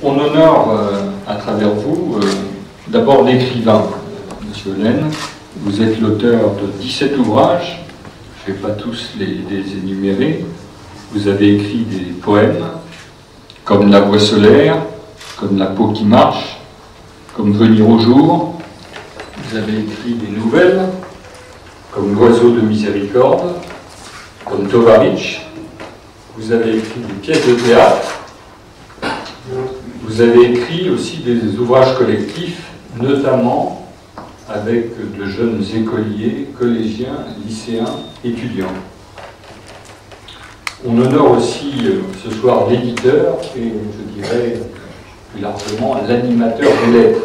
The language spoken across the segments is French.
On honore à travers vous d'abord l'écrivain, M. Hollen. Vous êtes l'auteur de 17 ouvrages, je ne vais pas tous les énumérer. Vous avez écrit des poèmes, comme La Voix solaire, comme La peau qui marche, comme Venir au jour. Vous avez écrit des nouvelles, comme L'oiseau de miséricorde, comme Tovarich. Vous avez écrit des pièces de théâtre. Vous avez écrit aussi des ouvrages collectifs, notamment avec de jeunes écoliers, collégiens, lycéens, étudiants. On honore aussi ce soir l'éditeur et, je dirais plus largement, l'animateur des lettres.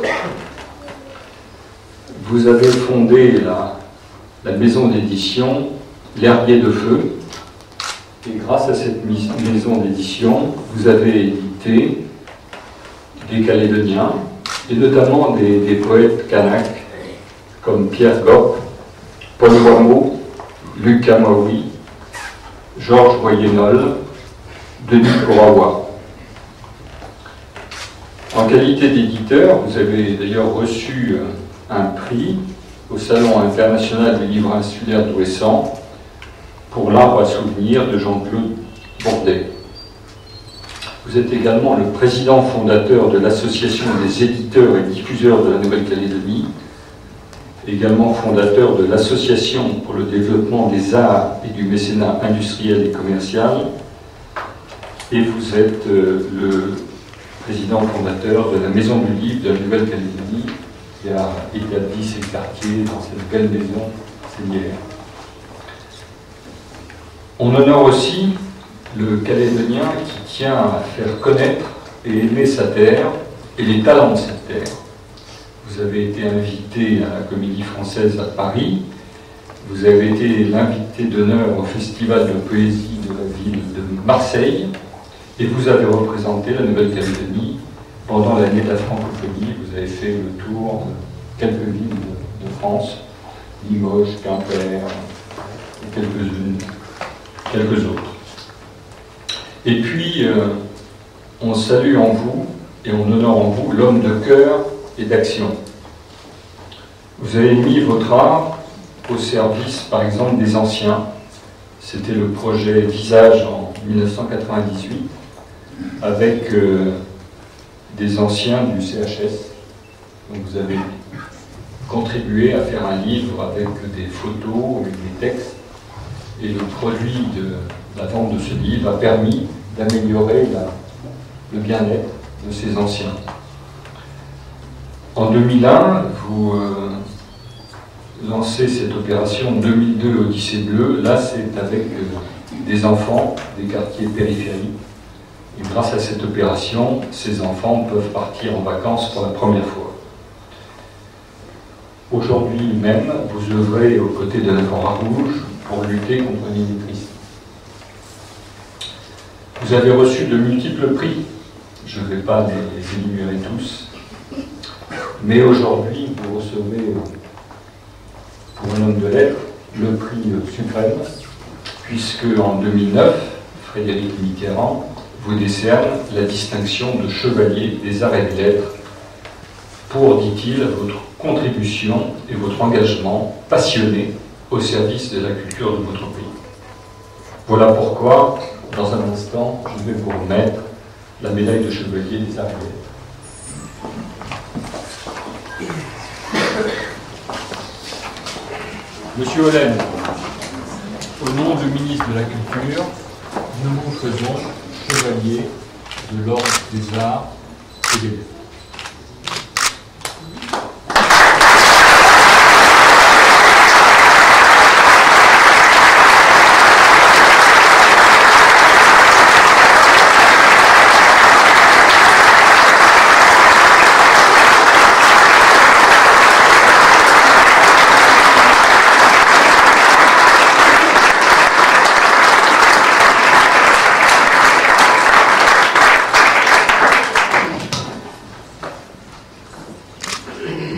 Vous avez fondé la maison d'édition L'Herbier de Feu, et grâce à cette maison d'édition, vous avez édité des Calédoniens, et notamment des poètes kanaks, comme Pierre Gop, Paul Wameau, Luc Kamaoui, Georges Boyenol, Denis Korawa. En qualité d'éditeur, vous avez d'ailleurs reçu un prix au Salon international du livre insulaire d'Ouessant pour l'Arbre à souvenir de Jean-Claude Bourdet. Vous êtes également le président fondateur de l'Association des éditeurs et diffuseurs de la Nouvelle-Calédonie, également fondateur de l'Association pour le développement des arts et du mécénat industriel et commercial, et vous êtes le président fondateur de la Maison du Livre de la Nouvelle-Calédonie, qui a établi ses quartiers dans cette belle maison sénière. On honore aussi le Calédonien qui tient à faire connaître et aimer sa terre et les talents de cette terre. Vous avez été invité à la Comédie Française à Paris, vous avez été l'invité d'honneur au Festival de poésie de la ville de Marseille, et vous avez représenté la Nouvelle-Calédonie pendant l'année de la francophonie. Vous avez fait le tour de quelques villes de France, Limoges, Quimper, et quelques autres. Et puis, on salue en vous, et on honore en vous, l'homme de cœur et d'action. Vous avez mis votre art au service, par exemple, des anciens. C'était le projet Visage en 1998, avec des anciens du CHS. Donc vous avez contribué à faire un livre avec des photos, avec des textes, et le produit de la vente de ce livre a permis d'améliorer le bien-être de ces anciens. En 2001, vous lancez cette opération 2002 Odyssée Bleue. Là, c'est avec des enfants des quartiers périphériques. Et grâce à cette opération, ces enfants peuvent partir en vacances pour la première fois. Aujourd'hui même, vous œuvrez aux côtés de la Croix-Rouge pour lutter contre l'illettrisme. Vous avez reçu de multiples prix. Je ne vais pas les énumérer tous. Mais aujourd'hui, vous recevez, pour un homme de lettres, le prix suprême, puisque en 2009, Frédéric Mitterrand vous décerne la distinction de chevalier des arts et des lettres pour, dit-il, votre contribution et votre engagement passionné au service de la culture de votre pays. Voilà pourquoi, dans un instant, je vais vous remettre la médaille de chevalier des arts et des lettres. Monsieur Hollen, au nom du ministre de la Culture, nous vous faisons chevalier de l'Ordre des Arts et des Lettres.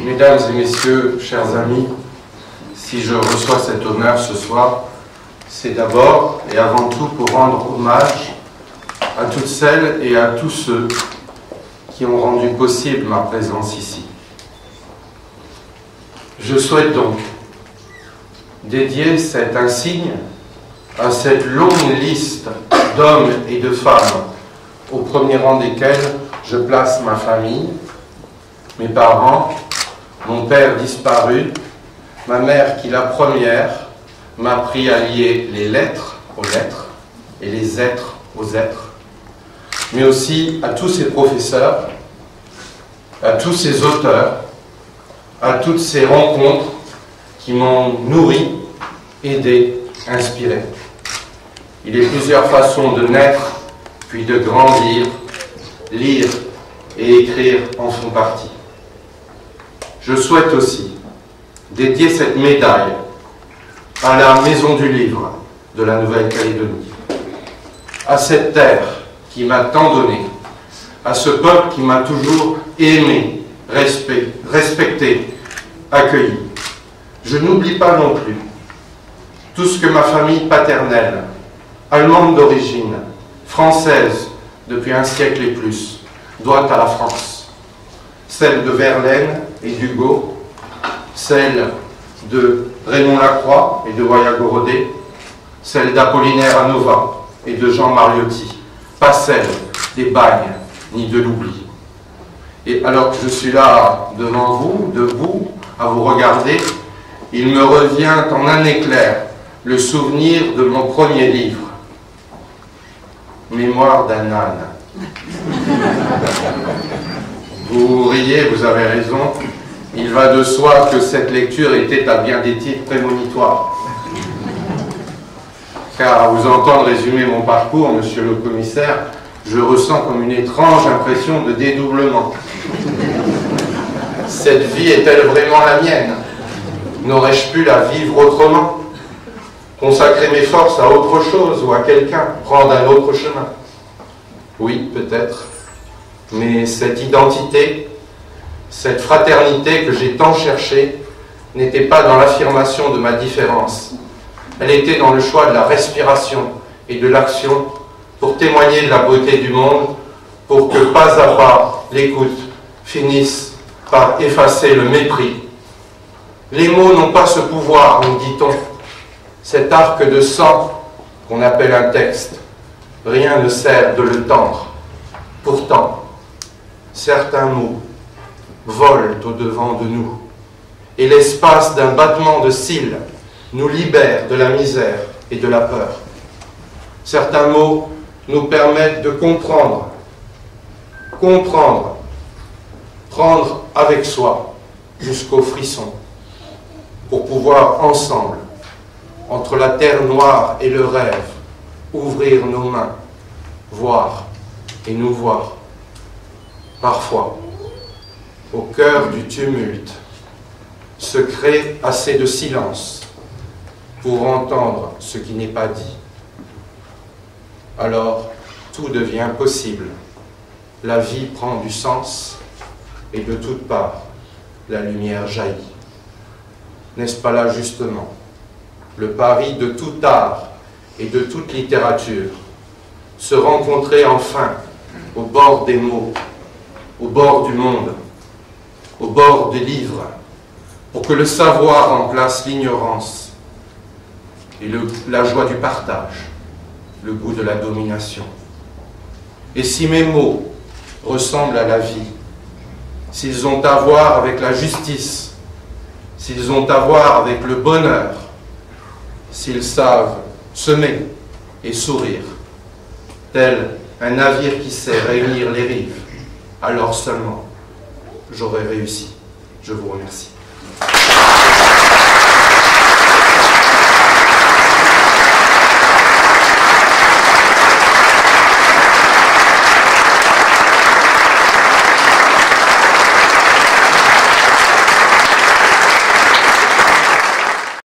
Mesdames et messieurs, chers amis, si je reçois cet honneur ce soir, c'est d'abord et avant tout pour rendre hommage à toutes celles et à tous ceux qui ont rendu possible ma présence ici. Je souhaite donc dédier cet insigne à cette longue liste d'hommes et de femmes, au premier rang desquels je place ma famille, mes parents, mon père disparu, ma mère qui la première m'a appris à lier les lettres aux lettres et les êtres aux êtres, mais aussi à tous ces professeurs, à tous ces auteurs, à toutes ces rencontres qui m'ont nourri, aidé, inspiré. Il y a plusieurs façons de naître, puis de grandir, lire et écrire en font partie. Je souhaite aussi dédier cette médaille à la Maison du Livre de la Nouvelle-Calédonie, à cette terre qui m'a tant donné, à ce peuple qui m'a toujours aimé, respecté, accueilli. Je n'oublie pas non plus tout ce que ma famille paternelle, allemande d'origine, française depuis un siècle et plus, doit à la France. Celle de Verlaine et d'Hugo, celle de Raymond Lacroix et de Wayagorode, celle d'Apollinaire Anova et de Jean Mariotti, pas celle des bagnes ni de l'oubli. Et alors que je suis là devant vous, debout, à vous regarder, il me revient en un éclair le souvenir de mon premier livre, Mémoire d'un âne. Vous riez, vous avez raison. Il va de soi que cette lecture était à bien des titres prémonitoires. Car à vous entendre résumer mon parcours, monsieur le commissaire, je ressens comme une étrange impression de dédoublement. Cette vie est-elle vraiment la mienne? N'aurais-je pu la vivre autrement? Consacrer mes forces à autre chose ou à quelqu'un, prendre un autre chemin? Oui, peut-être. Mais cette identité, cette fraternité que j'ai tant cherchée, n'était pas dans l'affirmation de ma différence. Elle était dans le choix de la respiration et de l'action pour témoigner de la beauté du monde, pour que pas à pas l'écoute finisse par effacer le mépris. Les mots n'ont pas ce pouvoir, nous dit-on. Cet arc de sang qu'on appelle un texte, rien ne sert de le tendre. Pourtant, certains mots volent au-devant de nous, et l'espace d'un battement de cils nous libère de la misère et de la peur. Certains mots nous permettent de comprendre, prendre avec soi jusqu'au frisson, pour pouvoir ensemble, entre la terre noire et le rêve, ouvrir nos mains, voir et nous voir. Parfois, au cœur du tumulte, se crée assez de silence pour entendre ce qui n'est pas dit. Alors, tout devient possible. La vie prend du sens et de toutes parts, la lumière jaillit. N'est-ce pas là justement le pari de tout art et de toute littérature, se rencontrer enfin au bord des mots, au bord du monde, au bord des livres, pour que le savoir remplace l'ignorance et la joie du partage, le goût de la domination. Et si mes mots ressemblent à la vie, s'ils ont à voir avec la justice, s'ils ont à voir avec le bonheur, s'ils savent semer et sourire, tel un navire qui sait réunir les rives, alors seulement j'aurai réussi. Je vous remercie.